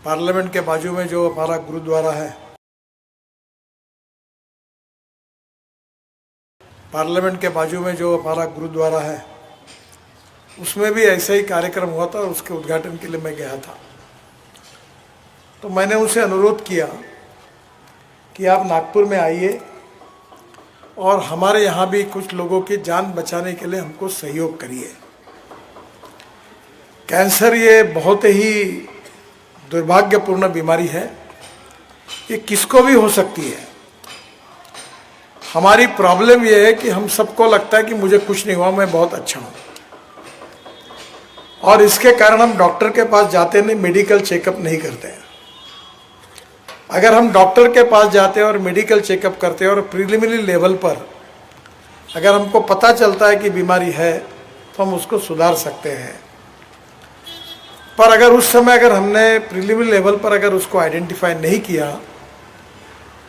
Parliament के बाजू में जो हमारा गुरुद्वारा है, उसमें भी ऐसा ही कार्यक्रम हुआ था और उसके उद्घाटन के लिए मैं गया था। तो मैंने उनसे अनुरोध किया कि आप नागपुर में आइए और हमारे यहाँ भी कुछ लोगों की जान बचाने के लिए हमको सहयोग करिए। कैंसर ये बहुत ही दुर्भाग्यपूर्ण बीमारी है, ये किसको भी हो सकती है। हमारी प्रॉब्लम ये है कि हम सबको लगता है कि मुझे कुछ नहीं हुआ, मैं बहुत अच्छा हूँ, और इसके कारण हम डॉक्टर के पास जाते नहीं, मेडिकल चेकअप नहीं करते हैं। अगर हम डॉक्टर के पास जाते हैं और मेडिकल चेकअप करते हैं और प्रीलिमिनरी लेवल पर अगर हमको पता चलता है कि बीमारी है तो हम उसको सुधार सकते हैं। पर अगर उस समय अगर हमने प्रीलिमिनरी लेवल पर अगर उसको आइडेंटिफाई नहीं किया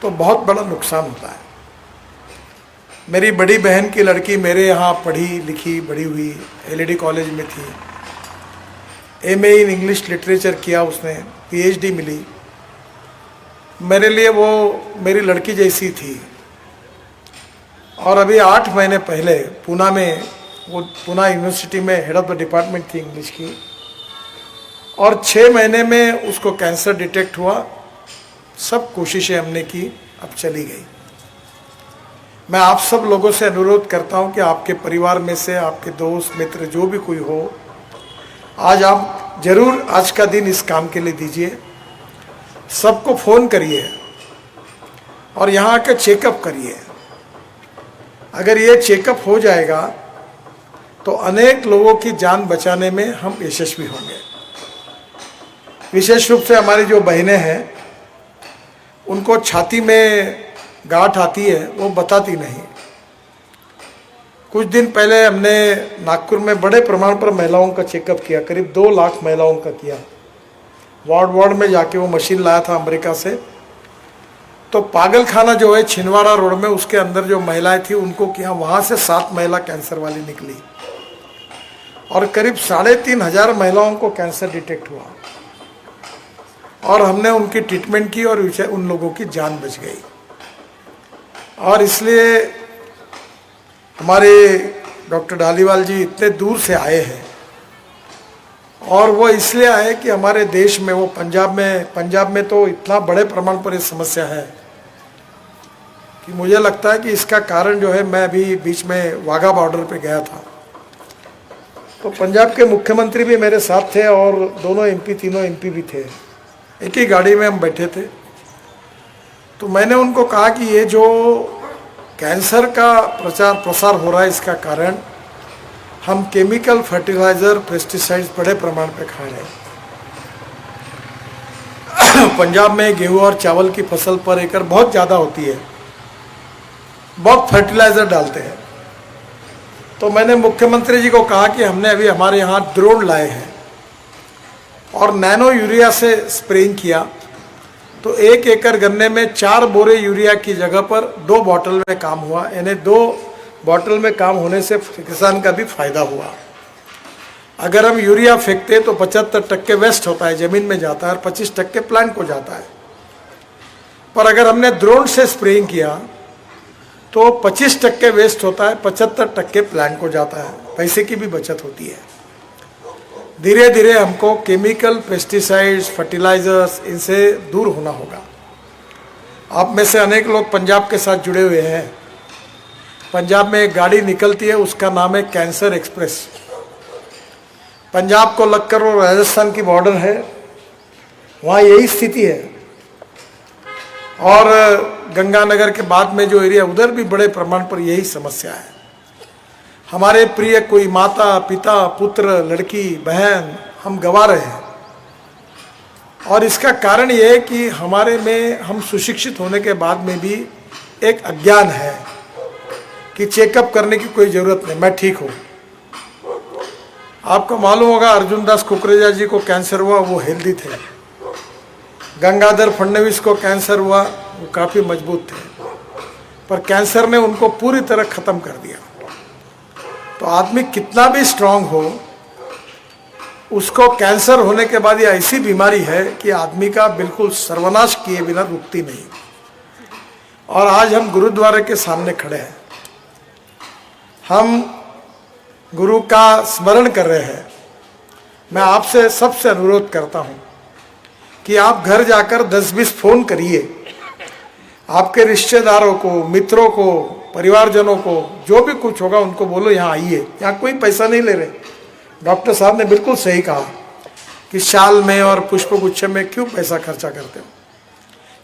तो बहुत बड़ा नुकसान होता है। मेरी बड़ी बहन की लड़की मेरे यहाँ पढ़ी लिखी बड़ी हुई, एलईडी कॉलेज में थी, एमए इन इंग्लिश लिटरेचर किया उसने, पीएचडी मिली। मेरे लिए वो मेरी लड़की जैसी थी। और अभी 8 महीने पहले पूना में, वो पूना यूनिवर्सिटी में हेड ऑफ द डिपार्टमेंट थी इंग्लिश की, और 6 महीने में उसको कैंसर डिटेक्ट हुआ। सब कोशिशें हमने की, अब चली गई। मैं आप सब लोगों से अनुरोध करता हूं कि आपके परिवार में से आपके दोस्त मित्र जो भी कोई हो, आज आप जरूर आज का दिन इस काम के लिए दीजिए। सबको फ़ोन करिए और यहाँ आकर चेकअप करिए। अगर ये चेकअप हो जाएगा तो अनेक लोगों की जान बचाने में हम यशस्वी होंगे। विशेष रूप से हमारी जो बहनें हैं, उनको छाती में गांठ आती है, वो बताती नहीं। कुछ दिन पहले हमने नागपुर में बड़े प्रमाण पर महिलाओं का चेकअप किया, करीब 2 लाख महिलाओं का किया। वार्ड में जाके वो मशीन लाया था अमेरिका से। तो पागल खाना जो है छिंदवाड़ा रोड में, उसके अंदर जो महिलाएं थी उनको किया, वहाँ से 7 महिला कैंसर वाली निकली और करीब 3500 महिलाओं को कैंसर डिटेक्ट हुआ और हमने उनकी ट्रीटमेंट की और उन लोगों की जान बच गई। और इसलिए हमारे डॉक्टर डालीवाल जी इतने दूर से आए हैं, और वो इसलिए आए कि हमारे देश में, वो पंजाब में तो इतना बड़े प्रमाण पर ये समस्या है कि मुझे लगता है कि इसका कारण जो है, मैं अभी बीच में वाघा बॉर्डर पे गया था, तो पंजाब के मुख्यमंत्री भी मेरे साथ थे और तीनों एमपी भी थे। एक ही गाड़ी में हम बैठे थे। तो मैंने उनको कहा कि ये जो कैंसर का प्रचार प्रसार हो रहा है, इसका कारण हम केमिकल फर्टिलाइज़र पेस्टिसाइड्स बड़े प्रमाण पे खा रहे हैं। पंजाब में गेहूं और चावल की फसल पर एकड़ बहुत ज़्यादा होती है, बहुत फर्टिलाइज़र डालते हैं। तो मैंने मुख्यमंत्री जी को कहा कि हमने अभी हमारे यहाँ ड्रोन लाए हैं और नैनो यूरिया से स्प्रेइंग किया, तो 1 एकड़ गन्ने में 4 बोरे यूरिया की जगह पर 2 बॉटल में काम हुआ। यानी 2 बॉटल में काम होने से किसान का भी फायदा हुआ। अगर हम यूरिया फेंकते तो 75% वेस्ट होता है, ज़मीन में जाता है, और 25% प्लांट को जाता है। पर अगर हमने ड्रोन से स्प्रेइंग किया तो 25% वेस्ट होता है, 75% प्लांट को जाता है, पैसे की भी बचत होती है। धीरे धीरे हमको केमिकल पेस्टिसाइड्स फर्टिलाइजर्स इनसे दूर होना होगा। आप में से अनेक लोग पंजाब के साथ जुड़े हुए हैं। पंजाब में एक गाड़ी निकलती है, उसका नाम है कैंसर एक्सप्रेस। पंजाब को लगकर वो राजस्थान की बॉर्डर है, वहाँ यही स्थिति है। और गंगानगर के बाद में जो एरिया, उधर भी बड़े प्रमाण पर यही समस्या है। हमारे प्रिय कोई माता पिता पुत्र लड़की बहन हम गंवा रहे हैं, और इसका कारण ये है कि हमारे में, हम सुशिक्षित होने के बाद में भी एक अज्ञान है कि चेकअप करने की कोई ज़रूरत नहीं, मैं ठीक हूँ। आपको मालूम होगा अर्जुन दास कुकरेजा जी को कैंसर हुआ, वो हेल्दी थे। गंगाधर फडणवीस को कैंसर हुआ, वो काफ़ी मजबूत थे, पर कैंसर ने उनको पूरी तरह ख़त्म कर दिया। तो आदमी कितना भी स्ट्रांग हो, उसको कैंसर होने के बाद ये ऐसी बीमारी है कि आदमी का बिल्कुल सर्वनाश किए बिना रुकती नहीं। और आज हम गुरुद्वारे के सामने खड़े हैं, हम गुरु का स्मरण कर रहे हैं। मैं आपसे सबसे अनुरोध करता हूं कि आप घर जाकर 10-20 फोन करिए, आपके रिश्तेदारों को, मित्रों को, परिवारजनों को, जो भी कुछ होगा उनको बोलो यहाँ आइए। यहाँ कोई पैसा नहीं ले रहे। डॉक्टर साहब ने बिल्कुल सही कहा कि शाल में और पुष्पगुच्छ में क्यों पैसा खर्चा करते हो,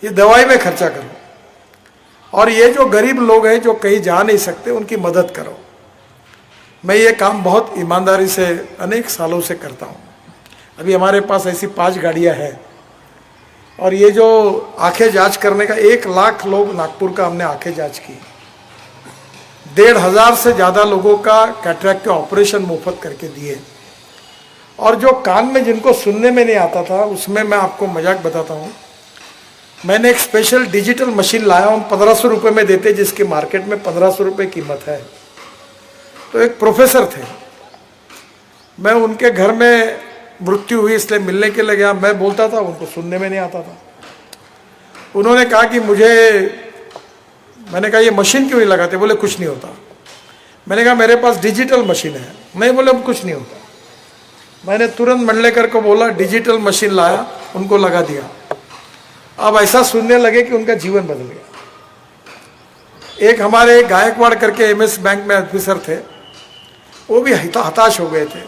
ये दवाई में खर्चा करो। और ये जो गरीब लोग हैं जो कहीं जा नहीं सकते, उनकी मदद करो। मैं ये काम बहुत ईमानदारी से अनेक सालों से करता हूँ। अभी हमारे पास ऐसी 5 गाड़ियाँ हैं। और ये जो आंखें जांच करने का 1 लाख लोग नागपुर का हमने आंखें जांच की। 1,500 से ज़्यादा लोगों का कैटरैक्ट के ऑपरेशन मुफ्त करके दिए। और जो कान में जिनको सुनने में नहीं आता था, उसमें मैं आपको मजाक बताता हूँ, मैंने एक स्पेशल डिजिटल मशीन लाया हूँ। 1500 रुपये में देते, जिसकी मार्केट में 1500 रुपये कीमत है। तो एक प्रोफेसर थे, मैं उनके घर में मृत्यु हुई इसलिए मिलने के लिए गया। मैं बोलता था, उनको सुनने में नहीं आता था। उन्होंने कहा कि मैंने कहा ये मशीन क्यों नहीं लगाते? बोले कुछ नहीं होता। मैंने कहा मेरे पास डिजिटल मशीन है। नहीं, बोले कुछ नहीं होता। मैंने तुरंत मंडलेकर को बोला, डिजिटल मशीन लाया, उनको लगा दिया। अब ऐसा सुनने लगे कि उनका जीवन बदल गया। एक हमारे गायकवाड़ करके एमएस बैंक में ऑफिसर थे, वो भी हताश हो गए थे।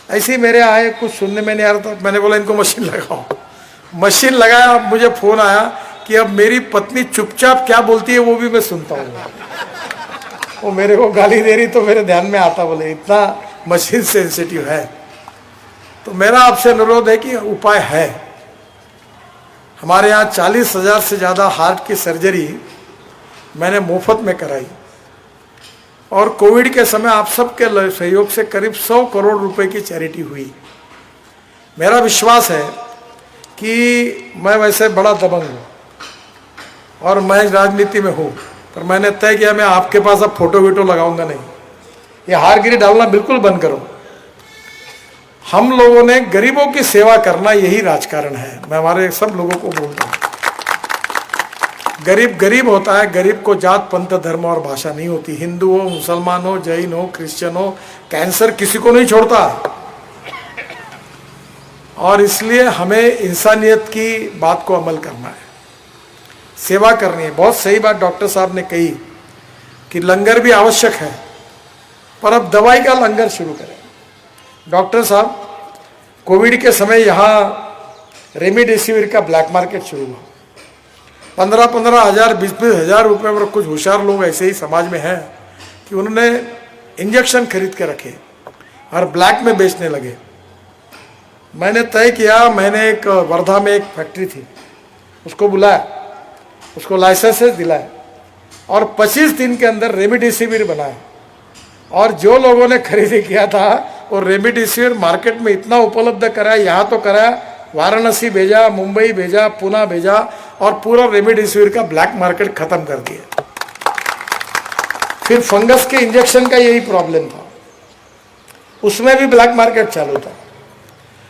ऐसे ही मेरे आए, कुछ सुनने में नहीं आ रहा था। मैंने बोला इनको मशीन लगाओ। मशीन लगाया। अब मुझे फोन आया कि अब मेरी पत्नी चुपचाप क्या बोलती है वो भी मैं सुनता हूँ। वो मेरे को गाली दे रही तो मेरे ध्यान में आता, बोले इतना मशीन सेंसिटिव है। तो मेरा आपसे अनुरोध है कि उपाय है। हमारे यहाँ 40,000 से ज़्यादा हार्ट की सर्जरी मैंने मुफ्त में कराई। और कोविड के समय आप सबके सहयोग से करीब 100 करोड़ रुपए की चैरिटी हुई। मेरा विश्वास है कि मैं वैसे बड़ा दबंग हूँ और मैं राजनीति में हूँ, पर मैंने तय किया मैं आपके पास अब फोटो वीटो लगाऊंगा नहीं। ये हारगिरी डालना बिल्कुल बंद करो। हम लोगों ने गरीबों की सेवा करना, यही राजकारण है। मैं हमारे सब लोगों को बोलता हूँ, गरीब गरीब होता है। गरीब को जात, पंथ, धर्म और भाषा नहीं होती। हिंदू हो, मुसलमान हो, जैन हो, क्रिश्चियन हो, कैंसर किसी को नहीं छोड़ता। और इसलिए हमें इंसानियत की बात को अमल करना है, सेवा करनी है। बहुत सही बात डॉक्टर साहब ने कही कि लंगर भी आवश्यक है, पर अब दवाई का लंगर शुरू करें। डॉक्टर साहब, कोविड के समय यहाँ रेमडेसिविर का ब्लैक मार्केट शुरू हुआ। 15-15 हज़ार, 20-20 हज़ार रुपये में। कुछ होशियार लोग ऐसे ही समाज में हैं कि उन्होंने इंजेक्शन खरीद के रखे और ब्लैक में बेचने लगे। मैंने तय किया, मैंने एक वर्धा में एक फैक्ट्री थी, उसको बुलाया, उसको लाइसेंसेस दिलाया और 25 दिन के अंदर रेमडेसिविर बनाया। और जो लोगों ने खरीदी किया था वो रेमडेसिविर मार्केट में इतना उपलब्ध कराया। यहाँ तो कराया, वाराणसी भेजा, मुंबई भेजा, पुणे भेजा और पूरा रेमडेसिविर का ब्लैक मार्केट खत्म कर दिया। फिर फंगस के इंजेक्शन का यही प्रॉब्लम था, उसमें भी ब्लैक मार्केट चालू था।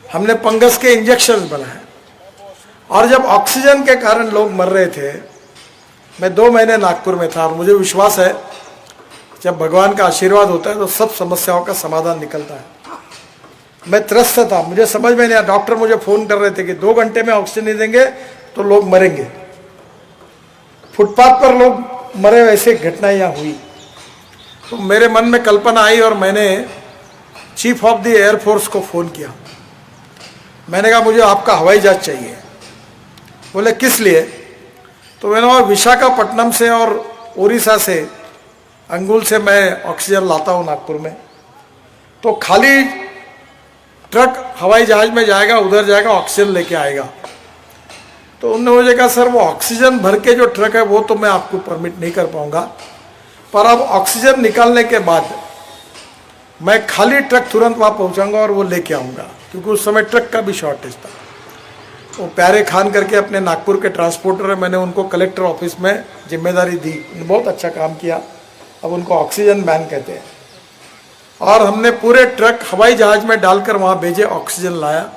हमने फंगस के इंजेक्शन बनाए। और जब ऑक्सीजन के कारण लोग मर रहे थे, मैं 2 महीने नागपुर में था और मुझे विश्वास है जब भगवान का आशीर्वाद होता है तो सब समस्याओं का समाधान निकलता है। मैं त्रस्त था, मुझे समझ में नहीं आया। डॉक्टर मुझे फोन कर रहे थे कि 2 घंटे में ऑक्सीजन नहीं देंगे तो लोग मरेंगे। फुटपाथ पर लोग मरे, वैसे घटनाएं यहाँ हुई। तो मेरे मन में कल्पना आई और मैंने चीफ ऑफ द एयरफोर्स को फ़ोन किया। मैंने कहा मुझे आपका हवाई जहाज चाहिए। बोले किस लिए? तो मैंने कहा विशाखापट्टनम से और उड़ीसा से, अंगुल से मैं ऑक्सीजन लाता हूँ नागपुर में। तो खाली ट्रक हवाई जहाज में जाएगा, उधर जाएगा, ऑक्सीजन लेके आएगा। तो उन्होंने मुझे कहा सर वो ऑक्सीजन भर के जो ट्रक है वो तो मैं आपको परमिट नहीं कर पाऊंगा, पर अब ऑक्सीजन निकालने के बाद मैं खाली ट्रक तुरंत वहाँ पहुँचाऊँगा और वो लेके आऊँगा, क्योंकि उस समय ट्रक का भी शॉर्टेज था। वो प्यारे खान करके अपने नागपुर के ट्रांसपोर्टर है, मैंने उनको कलेक्टर ऑफिस में जिम्मेदारी दी। उन्होंने बहुत अच्छा काम किया। अब उनको ऑक्सीजन मैन कहते हैं। और हमने पूरे ट्रक हवाई जहाज में डालकर वहाँ भेजे, ऑक्सीजन लाया।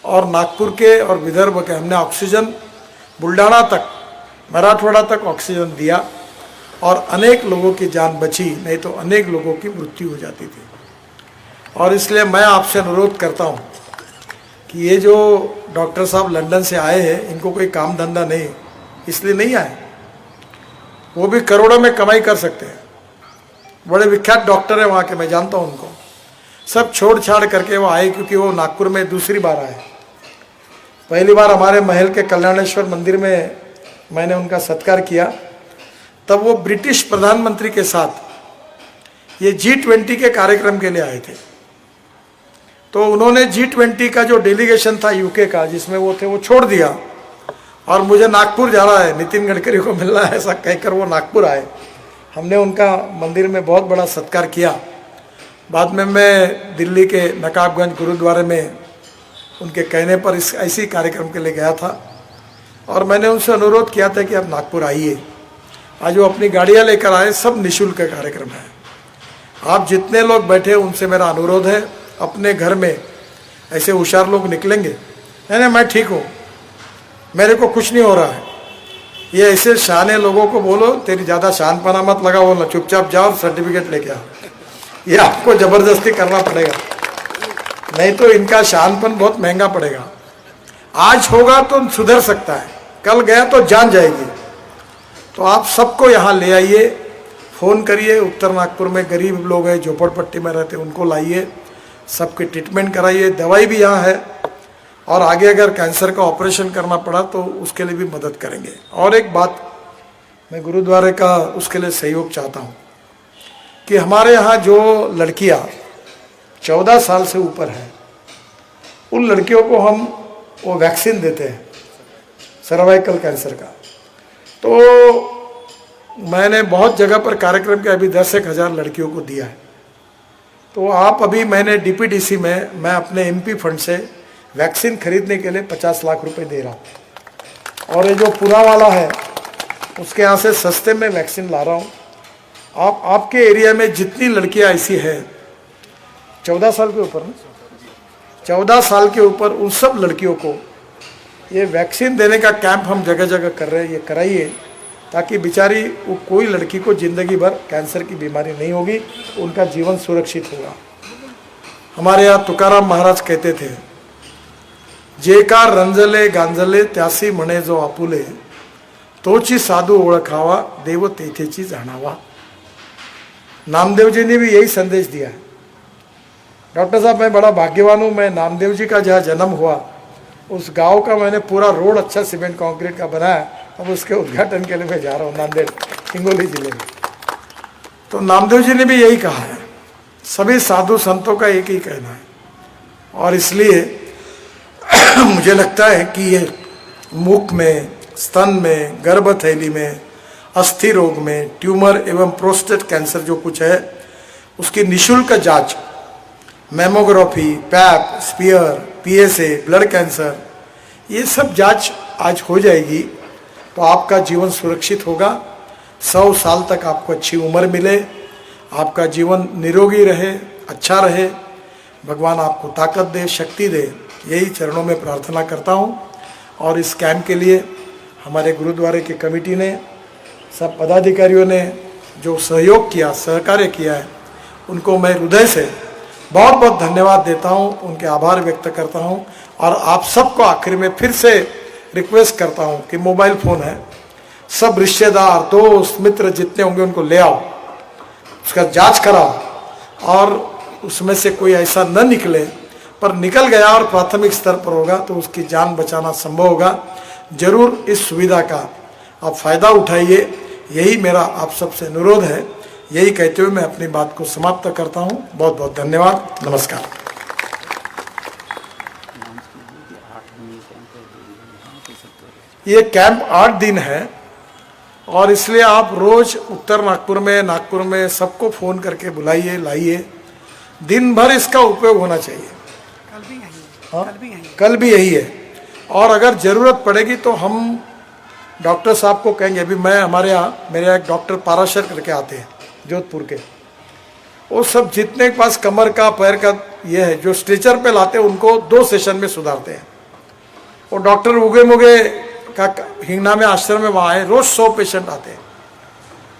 और नागपुर के और विदर्भ के हमने ऑक्सीजन बुल्ढाना तक, मराठवाड़ा तक ऑक्सीजन दिया और अनेक लोगों की जान बची, नहीं तो अनेक लोगों की मृत्यु हो जाती थी। और इसलिए मैं आपसे अनुरोध करता हूँ कि ये जो डॉक्टर साहब लंदन से आए हैं, इनको कोई काम धंधा नहीं, इसलिए नहीं आए। वो भी करोड़ों में कमाई कर सकते हैं, बड़े विख्यात डॉक्टर हैं वहाँ के, मैं जानता हूँ उनको। सब छोड़ छाड़ करके वो आए, क्योंकि वो नागपुर में दूसरी बार आए। पहली बार हमारे महल के कल्याणेश्वर मंदिर में मैंने उनका सत्कार किया, तब वो ब्रिटिश प्रधानमंत्री के साथ ये G20 के कार्यक्रम के लिए आए थे। तो उन्होंने G20 का जो डेलीगेशन था यूके का, जिसमें वो थे, वो छोड़ दिया और मुझे नागपुर जा रहा है, नितिन गडकरी को मिलना है, ऐसा कहकर वो नागपुर आए। हमने उनका मंदिर में बहुत बड़ा सत्कार किया। बाद में मैं दिल्ली के नकाबगंज गुरुद्वारे में उनके कहने पर इस ऐसी कार्यक्रम के लिए गया था और मैंने उनसे अनुरोध किया था कि आप नागपुर आइए। आज वो अपनी गाड़ियाँ लेकर आए, सब निःशुल्क कार्यक्रम है। आप जितने लोग बैठे उनसे मेरा अनुरोध है, अपने घर में ऐसे होशियार लोग निकलेंगे, नहीं मैं ठीक हूँ, मेरे को कुछ नहीं हो रहा है, ये ऐसे शाने लोगों को बोलो तेरी ज़्यादा शानपना मत लगा, बोलना चुपचाप जाओ और सर्टिफिकेट लेके आओ। ये आपको ज़बरदस्ती करना पड़ेगा, नहीं तो इनका शानपन बहुत महंगा पड़ेगा। आज होगा तो सुधर सकता है, कल गया तो जान जाएगी। तो आप सबको यहाँ ले आइए, फ़ोन करिए। उत्तर नागपुर में गरीब लोग हैं, झोपड़पट्टी में रहते, उनको लाइए, सबकी ट्रीटमेंट कराइए। दवाई भी यहाँ है और आगे अगर कैंसर का ऑपरेशन करना पड़ा तो उसके लिए भी मदद करेंगे। और एक बात मैं गुरुद्वारे का उसके लिए सहयोग चाहता हूँ कि हमारे यहाँ जो लड़कियाँ 14 साल से ऊपर हैं, उन लड़कियों को हम वो वैक्सीन देते हैं सर्वाइकल कैंसर का। तो मैंने बहुत जगह पर कार्यक्रम के अभी 10-1 हज़ार लड़कियों को दिया है। तो आप अभी मैंने DPDC में मैं अपने MP फंड से वैक्सीन खरीदने के लिए 50 लाख रुपए दे रहा हूँ और ये जो पूरा वाला है उसके यहाँ से सस्ते में वैक्सीन ला रहा हूँ। आपके एरिया में जितनी लड़कियाँ ऐसी हैं 14 साल के ऊपर, 14 साल के ऊपर, उन सब लड़कियों को ये वैक्सीन देने का कैंप हम जगह जगह कर रहे हैं, ये कराइए ताकि बेचारी कोई लड़की को ज़िंदगी भर कैंसर की बीमारी नहीं होगी, उनका जीवन सुरक्षित होगा। हमारे यहाँ तुकाराम महाराज कहते थे, जे का रंजले गांजले त्यासी म्हणे जो आपुले, तोची साधू ओळखावा देव तेथेची जाणावा। नामदेव जी ने भी यही संदेश दिया है। डॉक्टर साहब मैं बड़ा भाग्यवान हूँ, मैं नामदेव जी का जहाँ जन्म हुआ उस गांव का मैंने पूरा रोड अच्छा सीमेंट कंक्रीट का बनाया, अब उसके उद्घाटन के लिए मैं जा रहा हूँ नांदेड़ हिंगोली जिले में। तो नामदेव जी ने भी यही कहा है, सभी साधु संतों का एक ही कहना है। और इसलिए मुझे लगता है कि ये मुख में, स्तन में, गर्भथैली में, अस्थि रोग में, ट्यूमर एवं प्रोस्टेट कैंसर जो कुछ है उसकी निःशुल्क जांच, mammography, pap, smear, PSA, blood cancer, ये सब जांच आज हो जाएगी तो आपका जीवन सुरक्षित होगा। 100 साल तक आपको अच्छी उम्र मिले, आपका जीवन निरोगी रहे, अच्छा रहे, भगवान आपको ताकत दे, शक्ति दे, यही चरणों में प्रार्थना करता हूँ। और इस कैंप के लिए हमारे गुरुद्वारे की कमेटी ने, सब पदाधिकारियों ने जो सहयोग किया, सहकार्य किया है, उनको मैं हृदय से बहुत बहुत धन्यवाद देता हूँ, उनके आभार व्यक्त करता हूँ। और आप सबको आखिर में फिर से रिक्वेस्ट करता हूँ कि मोबाइल फ़ोन है, सब रिश्तेदार, दोस्त, मित्र जितने होंगे उनको ले आओ, उसका जांच कराओ और उसमें से कोई ऐसा न निकले, पर निकल गया और प्राथमिक स्तर पर होगा तो उसकी जान बचाना संभव होगा। जरूर इस सुविधा का आप फ़ायदा उठाइए, यही मेरा आप सबसे अनुरोध है। यही कहते हुए मैं अपनी बात को समाप्त करता हूँ। बहुत बहुत धन्यवाद, नमस्कार। ये कैंप 8 दिन है और इसलिए आप रोज उत्तर नागपुर में सबको फ़ोन करके बुलाइए, लाइए, दिन भर इसका उपयोग होना चाहिए। कल भी यही है और अगर ज़रूरत पड़ेगी तो हम डॉक्टर साहब को कहेंगे। अभी मैं हमारे यहाँ मेरे एक डॉक्टर पाराशर करके आते हैं जोधपुर के, वो सब जितने के पास कमर का पैर का ये है जो स्ट्रेचर पे लाते हैं उनको 2 सेशन में सुधारते हैं। वो डॉक्टर उगे मुगे का हिंगना में आश्रम में वहाँ है, रोज 100 पेशेंट आते हैं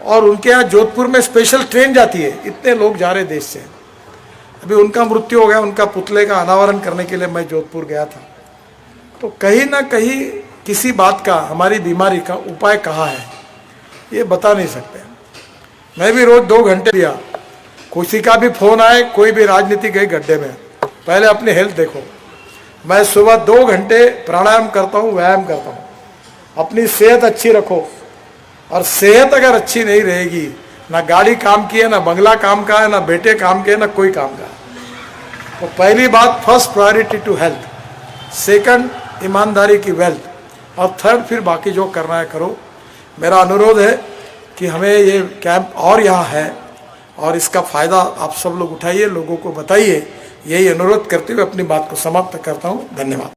और उनके यहाँ जोधपुर में स्पेशल ट्रेन जाती है, इतने लोग जा रहे देश से। अभी उनका मृत्यु हो गया, उनका पुतले का अनावरण करने के लिए मैं जोधपुर गया था। तो कहीं ना कहीं किसी बात का, हमारी बीमारी का उपाय कहाँ है ये बता नहीं सकते। मैं भी रोज 2 घंटे दिया, किसी का भी फोन आए, कोई भी राजनीति गए गड्ढे में, पहले अपनी हेल्थ देखो। मैं सुबह 2 घंटे प्राणायाम करता हूँ, व्यायाम करता हूँ। अपनी सेहत अच्छी रखो, और सेहत अगर अच्छी नहीं रहेगी, ना गाड़ी काम की है, ना बंगला काम का है, ना बेटे काम के है, ना कोई काम का है। तो पहली बात, first priority to health, second ईमानदारी की वेल्थ, और थर्ड फिर बाकी जो करना है करो। मेरा अनुरोध है कि हमें ये कैंप और यहाँ है और इसका फ़ायदा आप सब लोग उठाइए, लोगों को बताइए। यही अनुरोध करते हुए अपनी बात को समाप्त करता हूँ। धन्यवाद।